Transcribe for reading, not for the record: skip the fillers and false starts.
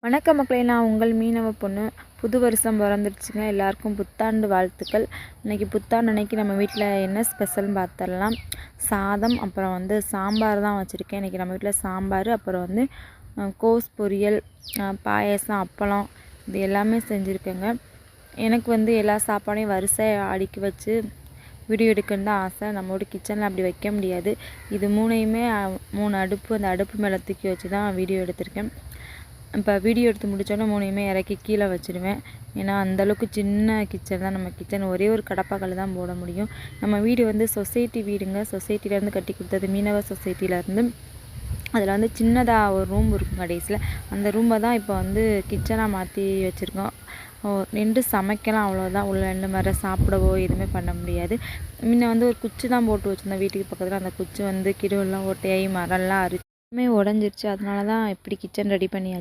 வணக்கம் மக்களே, நான் உங்கள் மீனவ பொண்ணு. புது வருஷம் பிறந்துடுச்சுங்க. எல்லாருக்கும் புத்தாண்டு வாழ்த்துக்கள். இன்றைக்கி புத்தாண்டு அன்னைக்கு நம்ம வீட்டில் என்ன ஸ்பெஷல்னு பார்த்துடலாம். சாதம், அப்புறம் சாம்பார் தான் வச்சுருக்கேன். இன்றைக்கி நம்ம வீட்டில் சாம்பார், அப்புறம் கோஸ் பொரியல், பாயசம், அப்பளம், இது எல்லாமே செஞ்சுருக்கேங்க. எனக்கு எல்லா சாப்பாடையும் வரிசையாக அடுக்கி வச்சு வீடியோ எடுக்கணுன்னு தான் ஆசை. நம்மளோட கிச்சனில் அப்படி வைக்க முடியாது. இது மூணையுமே 3 அடுப்பு, அந்த அடுப்பு மேலே தூக்கி வச்சு தான் வீடியோ எடுத்திருக்கேன். இப்போ வீடியோ எடுத்து முடித்தோன்னே மூணையுமே இறக்கி கீழே வச்சுடுவேன். ஏன்னா அந்தளவுக்கு சின்ன கிச்சன் தான் நம்ம கிச்சன். ஒரே ஒரு கடப்பாக்கல் தான் போட முடியும். நம்ம வீடு சொசைட்டி வீடுங்க. சொசைட்டிலேருந்து கட்டி கொடுத்தது, மீனவ சொசைட்டிலேருந்து. அதில் சின்னதாக ஒரு ரூம் இருக்கும் கடைசியில். அந்த ரூமை தான் இப்போ கிச்சனாக மாற்றி வச்சுருக்கோம். நின்று சமைக்கலாம், அவ்வளோதான். உள்ள ரெண்டு மாதிரி சாப்பிடவோ எதுவுமே பண்ண முடியாது. முன்ன ஒரு குச்சி தான் போட்டு வச்சுருந்தோம் வீட்டுக்கு பக்கத்தில். அந்த குச்சி கிடுவெல்லாம் ஓட்டையாகி மரம்லாம் அரிச்சுமே உடஞ்சிருச்சு. அதனால தான் இப்படி கிச்சன் ரெடி பண்ணியாச்சு.